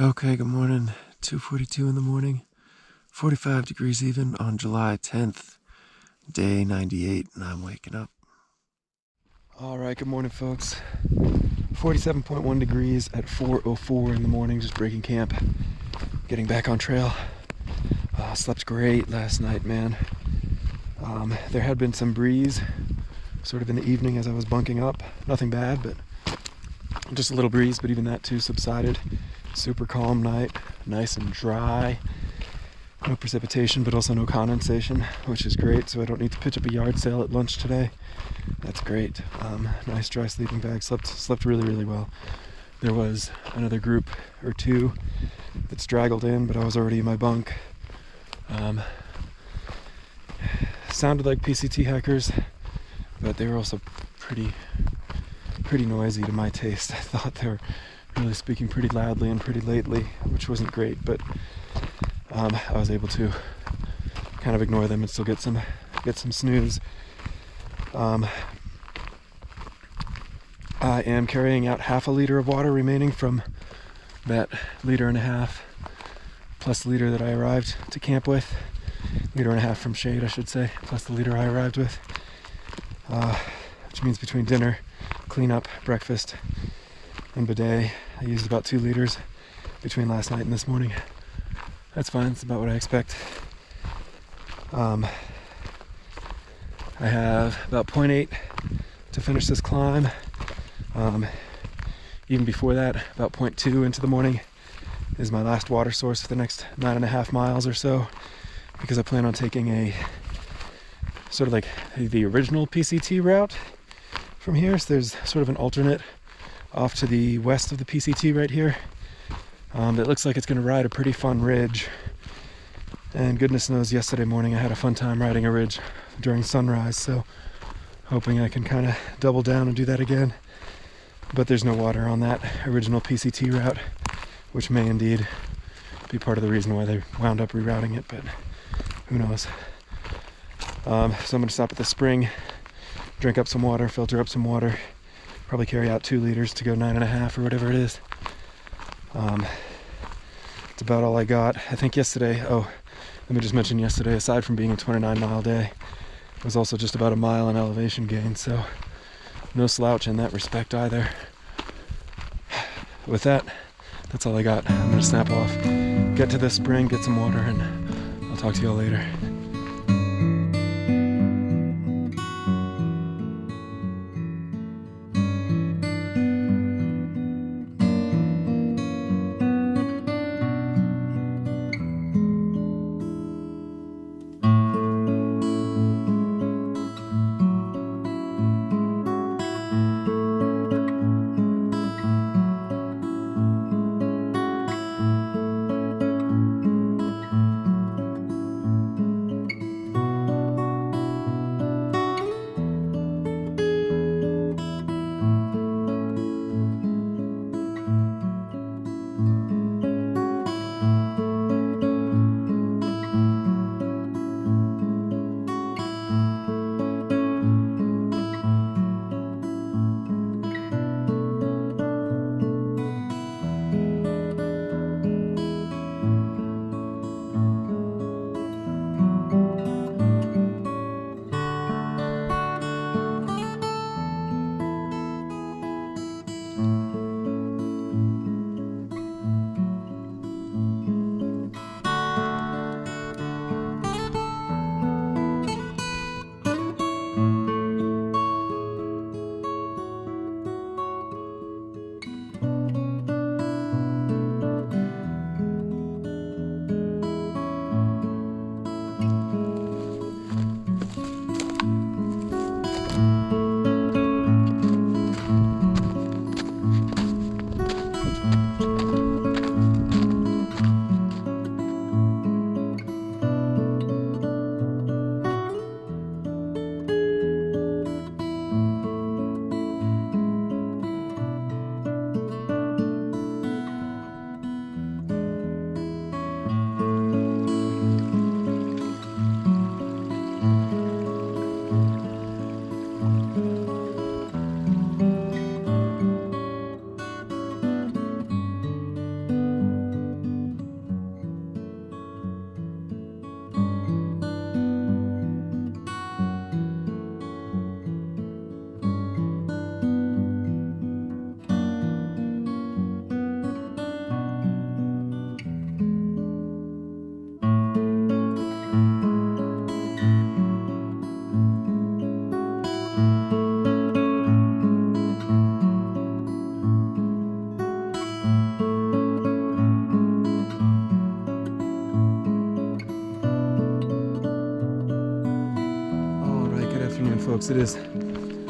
Okay, good morning. 2:42 in the morning, 45 degrees even on July 10th, day 98, and I'm waking up. All right, good morning, folks. 47.1 degrees at 4:04 in the morning, just breaking camp, getting back on trail. Slept great last night, man. There had been some breeze sort of in the evening as I was bunking up. Nothing bad, but just a little breeze, but even that too subsided. Super calm night, nice and dry. No precipitation, but also no condensation, which is great, so I don't need to pitch up a yard sale at lunch today. That's great. Nice dry sleeping bag. Slept really, really well. There was another group or two that straggled in, but I was already in my bunk. Sounded like PCT hikers, but they were also pretty noisy to my taste. I thought they were really speaking pretty loudly and pretty lately, which wasn't great, but I was able to kind of ignore them and still get some snooze. I am carrying out half a liter of water remaining from that 1.5 liters plus the liter that I arrived to camp with. 1.5 liters from shade, I should say, plus the liter I arrived with. Which means between dinner, cleanup, breakfast, and bidet, I used about 2 liters between last night and this morning. That's fine, it's about what I expect. I have about 0.8 to finish this climb. Even before that, about 0.2 into the morning is my last water source for the next 9.5 miles or so, because I plan on taking a sort of like the original PCT route from here. So there's sort of an alternate off to the west of the PCT right here. It looks like it's going to ride a pretty fun ridge. And goodness knows, yesterday morning I had a fun time riding a ridge during sunrise, so hoping I can kind of double down and do that again. But there's no water on that original PCT route, which may indeed be part of the reason why they wound up rerouting it, but who knows. So I'm going to stop at the spring, drink up some water, filter up some water, probably carry out 2 liters to go 9.5 or whatever it is. It's about all I got. I think yesterday, let me just mention yesterday, aside from being a 29-mile day, it was also just about a mile in elevation gain, so no slouch in that respect either. With that, that's all I got. I'm going to snap off, get to the spring, get some water, and I'll talk to y'all later. folks. It is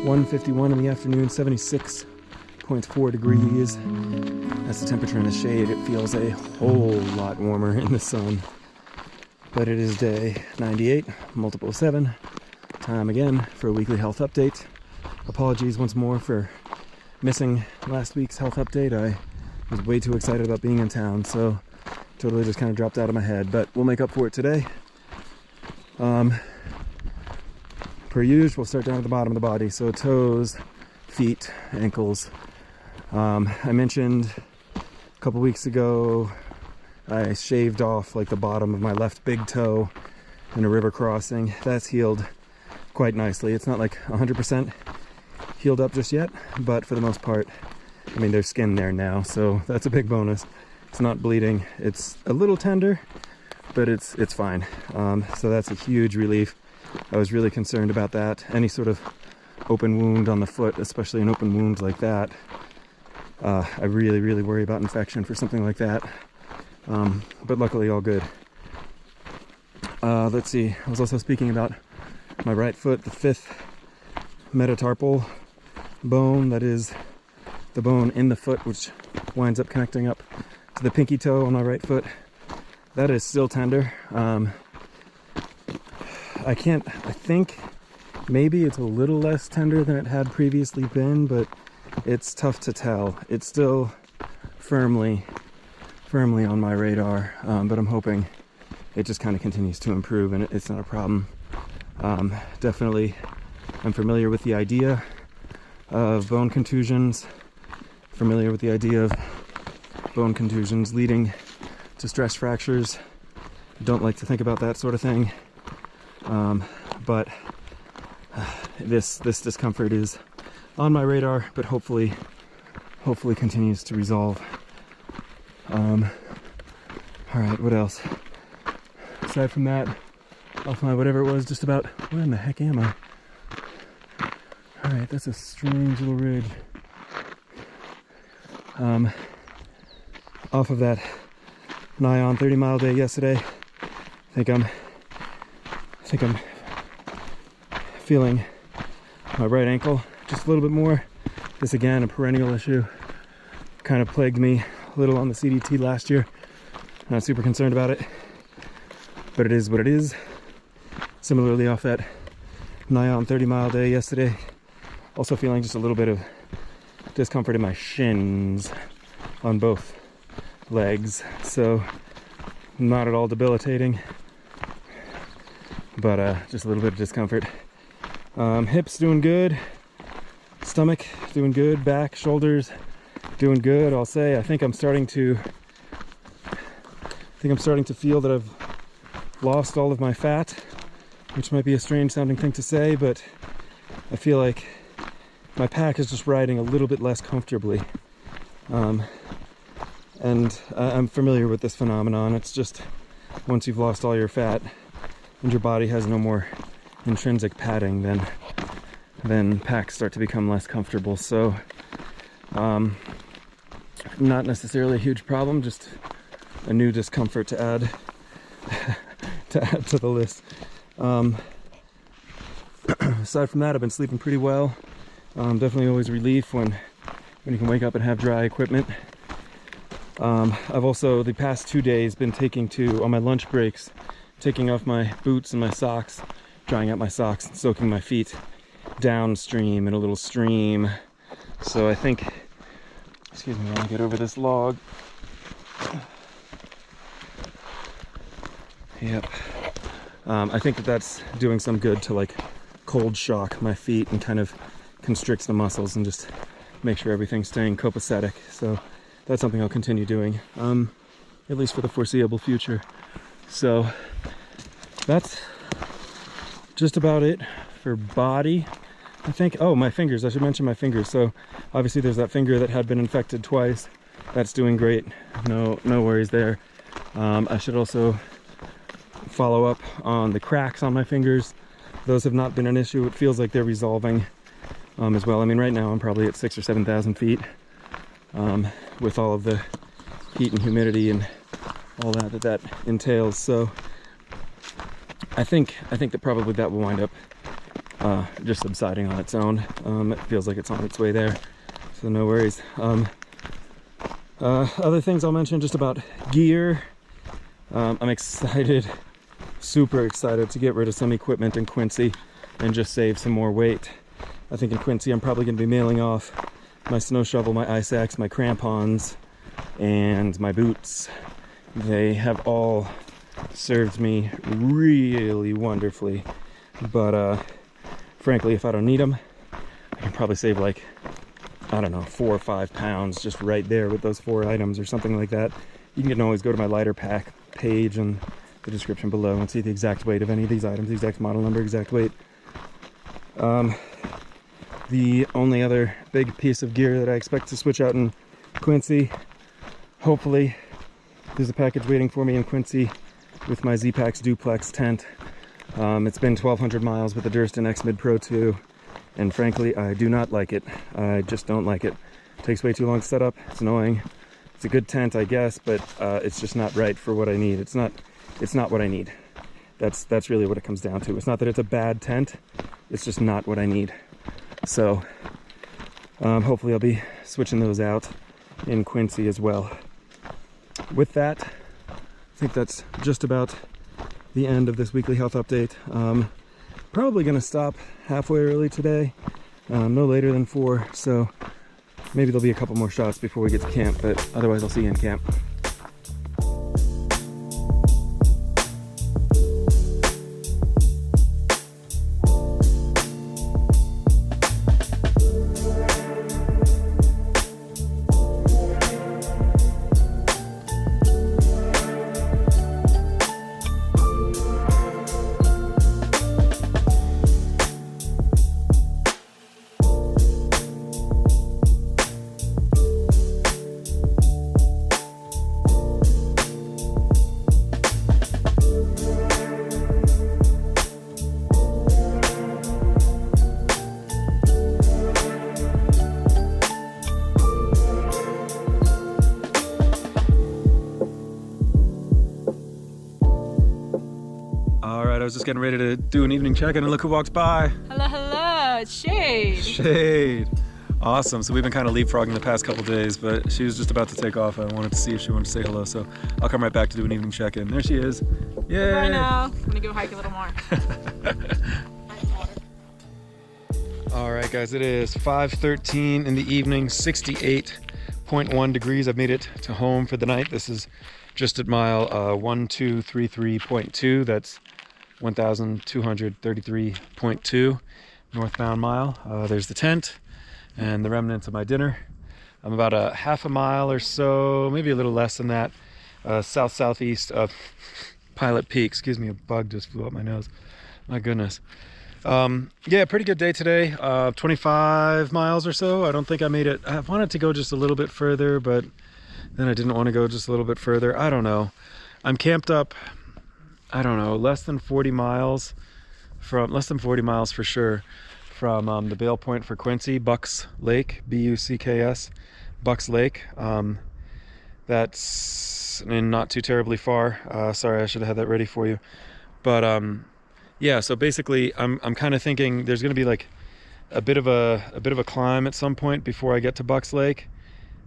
1:51 in the afternoon, 76.4 degrees. That's the temperature in the shade. It feels a whole lot warmer in the sun. But it is day 98, multiple 7. Time again for a weekly health update. Apologies once more for missing last week's health update. I was way too excited about being in town, so totally just kind of dropped out of my head. But we'll make up for it today. Per usual, we'll start down at the bottom of the body. So toes, feet, ankles. I mentioned a couple weeks ago I shaved off like the bottom of my left big toe in a river crossing. That's healed quite nicely. It's not like 100% healed up just yet, but for the most part, I mean, there's skin there now, so that's a big bonus. It's not bleeding. It's a little tender, but it's fine. So that's a huge relief. I was really concerned about that. Any sort of open wound on the foot, especially an open wound like that, I really worry about infection for something like that. But luckily all good. Let's see, I was also speaking about my right foot, the 5th metatarpal bone. That is the bone in the foot which winds up connecting up to the pinky toe on my right foot. That is still tender. I think maybe it's a little less tender than it had previously been, but it's tough to tell. It's still firmly on my radar, but I'm hoping it just kind of continues to improve and it's not a problem. Definitely, I'm familiar with the idea of bone contusions, familiar with the idea of bone contusions leading to stress fractures. Don't like to think about that sort of thing. But this discomfort is on my radar, but hopefully continues to resolve. All right, what else? Aside from that, off my whatever it was, just about, where in the heck am I? All right, that's a strange little ridge. Off of that nigh on 30-mile day yesterday, I think I'm feeling my right ankle just a little bit more. This again, a perennial issue. Kind of plagued me a little on the CDT last year. Not super concerned about it, but it is what it is. Similarly, off that nigh on 30-mile day yesterday, also feeling just a little bit of discomfort in my shins on both legs. So not at all debilitating, but just a little bit of discomfort. Hips doing good, stomach doing good, back, shoulders doing good. I'll say I think I'm starting to feel that I've lost all of my fat, which might be a strange sounding thing to say, but I feel like my pack is just riding a little bit less comfortably. And I'm familiar with this phenomenon. It's just once you've lost all your fat and your body has no more intrinsic padding, then packs start to become less comfortable. So not necessarily a huge problem, just a new discomfort to add to the list. Aside from that, I've been sleeping pretty well. Definitely always a relief when you can wake up and have dry equipment. I've also, the past 2 days, been on my lunch breaks, taking off my boots and my socks, drying out my socks and soaking my feet downstream in a little stream. So I think, excuse me while I get over this log. Yep. I think that's doing some good to like cold shock my feet and kind of constricts the muscles and just make sure everything's staying copacetic. So that's something I'll continue doing, at least for the foreseeable future. So that's just about it for body, I think. Oh, my fingers, I should mention my fingers. So obviously there's that finger that had been infected twice. That's doing great, no worries there. I should also follow up on the cracks on my fingers. Those have not been an issue. It feels like they're resolving as well. I mean, right now I'm probably at 6,000 or 7,000 feet with all of the heat and humidity and all that entails. So I think that probably that will wind up just subsiding on its own. It feels like it's on its way there, so no worries. Other things I'll mention just about gear. I'm excited, super excited to get rid of some equipment in Quincy and just save some more weight. I think in Quincy I'm probably going to be mailing off my snow shovel, my ice axe, my crampons, and my boots. They have all served me really wonderfully, but frankly, if I don't need them, I can probably save like, I don't know, 4 or 5 pounds just right there with those 4 items or something like that. You can always go to my LighterPack page in the description below and see the exact weight of any of these items, the exact model number, exact weight. The only other big piece of gear that I expect to switch out in Quincy, hopefully, there's a package waiting for me in Quincy with my Z-Pax duplex tent. It's been 1,200 miles with the Durston X Mid Pro 2, and frankly, I do not like it. I just don't like it. It takes way too long to set up. It's annoying. It's a good tent, I guess, but it's just not right for what I need. It's not what I need. That's really what it comes down to. It's not that it's a bad tent. It's just not what I need. So hopefully I'll be switching those out in Quincy as well. With that, I think that's just about the end of this weekly health update. Probably gonna stop halfway early today, no later than 4, so maybe there'll be a couple more shots before we get to camp, but otherwise I'll see you in camp. I was just getting ready to do an evening check-in and look who walked by. Hello, hello, it's Shade. Shade. Awesome. So we've been kind of leapfrogging the past couple days, but she was just about to take off. I wanted to see if she wanted to say hello, so I'll come right back to do an evening check-in. There she is. Yay! Right now, I'm gonna go hike a little more. All right, guys, it is 5:13 in the evening, 68.1 degrees. I've made it to home for the night. This is just at mile 1233.2. That's 1,233.2 northbound mile. There's the tent and the remnants of my dinner. I'm about a half a mile or so, maybe a little less than that, south-southeast of Pilot Peak. Excuse me, a bug just flew up my nose. My goodness. Yeah, pretty good day today. 25 miles or so. I don't think I made it. I wanted to go just a little bit further, but then I didn't want to go just a little bit further. I don't know. I'm camped up, I don't know, less than 40 miles for sure from the bail point for Quincy, Bucks Lake, B-U-C-K-S, Bucks Lake. That's not too terribly far. Sorry, I should have had that ready for you. But yeah, so basically I'm kind of thinking there's going to be like a bit of a climb at some point before I get to Bucks Lake.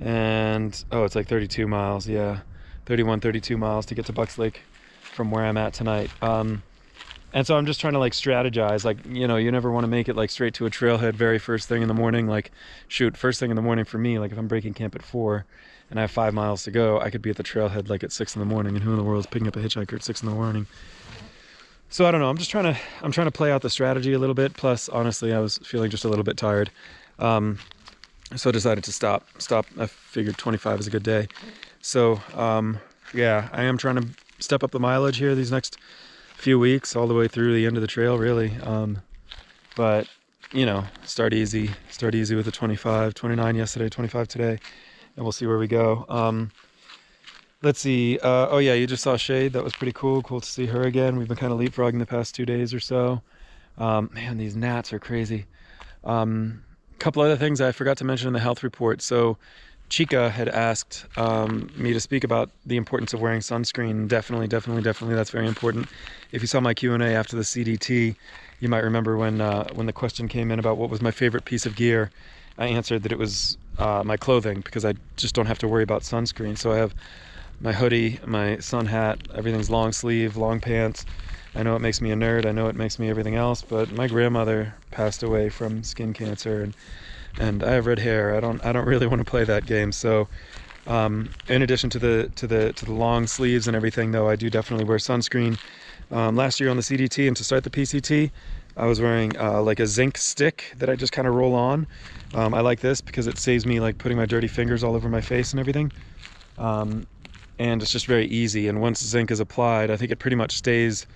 And oh, it's like 32 miles. Yeah, 32 miles to get to Bucks Lake from where I'm at tonight. And so I'm just trying to like strategize, like, you know, you never want to make it like straight to a trailhead very first thing in the morning. Like, shoot, first thing in the morning for me, like if I'm breaking camp at 4 and I have 5 miles to go, I could be at the trailhead like at 6 in the morning, and who in the world is picking up a hitchhiker at 6 in the morning? So I don't know, I'm trying to play out the strategy a little bit. Plus, honestly, I was feeling just a little bit tired. So I decided to stop. I figured 25 is a good day. So yeah, I am trying to step up the mileage here these next few weeks, all the way through the end of the trail, really. But you know, start easy with the 25, 29 yesterday, 25 today, and we'll see where we go. Let's see. Oh yeah, you just saw Shade. That was pretty cool. Cool to see her again. We've been kind of leapfrogging the past 2 days or so. Man, these gnats are crazy. Couple other things I forgot to mention in the health report. So Chica had asked me to speak about the importance of wearing sunscreen. Definitely, that's very important. If you saw my Q&A after the CDT, You might remember when the question came in about what was my favorite piece of gear, I answered that it was my clothing, because I just don't have to worry about sunscreen. So I have my hoodie, my sun hat, everything's long sleeve, long pants. I know it makes me a nerd, I know it makes me everything else, but my grandmother passed away from skin cancer, and I have red hair. I don't really want to play that game. So in addition to the long sleeves and everything, though, I do definitely wear sunscreen. Last year on the CDT and to start the PCT, I was wearing like a zinc stick that I just kind of roll on. I like this because it saves me like putting my dirty fingers all over my face and everything. And it's just very easy. And once zinc is applied, I think it pretty much stays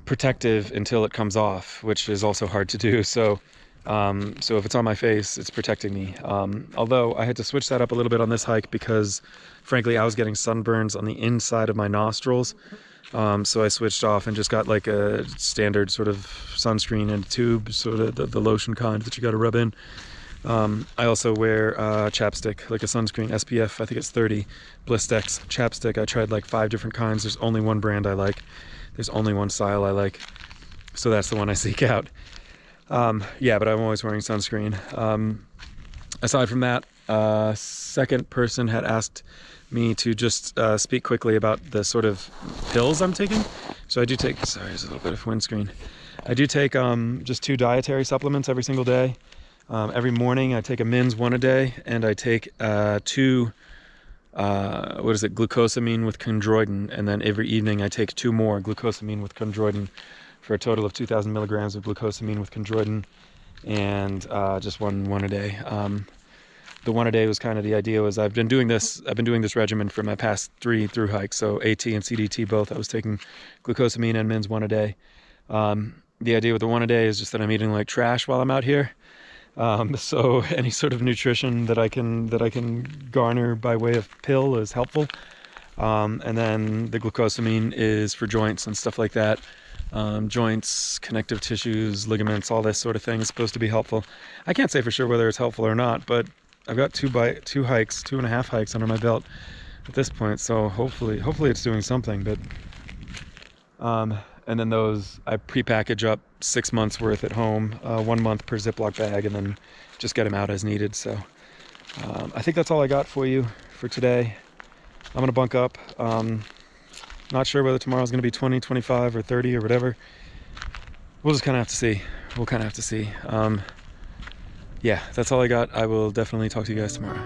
protective until it comes off, which is also hard to do. So if it's on my face, it's protecting me. Although I had to switch that up a little bit on this hike because, frankly, I was getting sunburns on the inside of my nostrils. So I switched off and just got like a standard sort of sunscreen and tube, sort of the lotion kind that you got to rub in. I also wear chapstick, like a sunscreen, SPF, I think it's 30, Blistex chapstick. I tried like 5 different kinds. There's only one brand I like. There's only one style I like. So that's the one I seek out. Yeah, but I'm always wearing sunscreen. Aside from that, second person had asked me to just speak quickly about the sort of pills I'm taking. So I do take, sorry, there's a little bit of windscreen. I do take just 2 dietary supplements every single day. Every morning I take a Mins 1 a day, and I take 2, glucosamine with chondroitin, and then every evening I take 2 more glucosamine with chondroitin, for a total of 2,000 milligrams of glucosamine with chondroitin, and just one a day. The 1 a day was kind of the idea. Was I've been doing this regimen for my past 3 Thru-Hikes, so AT and CDT both. I was taking glucosamine and Mins 1 a day. The idea with the 1 a day is just that I'm eating like trash while I'm out here. So any sort of nutrition that I can garner by way of pill is helpful. And then the glucosamine is for joints and stuff like that. Joints, connective tissues, ligaments, all this sort of thing is supposed to be helpful. I can't say for sure whether it's helpful or not, but I've got 2.5 hikes under my belt at this point, so hopefully it's doing something. But and then those I pre-package up 6 months worth at home, 1 month per Ziploc bag, and then just get them out as needed. So I think that's all I got for you for today. I'm gonna bunk up. Not sure whether tomorrow's gonna be 20, 25, or 30 or whatever. We'll just kind of have to see. Yeah, that's all I got. I will definitely talk to you guys tomorrow.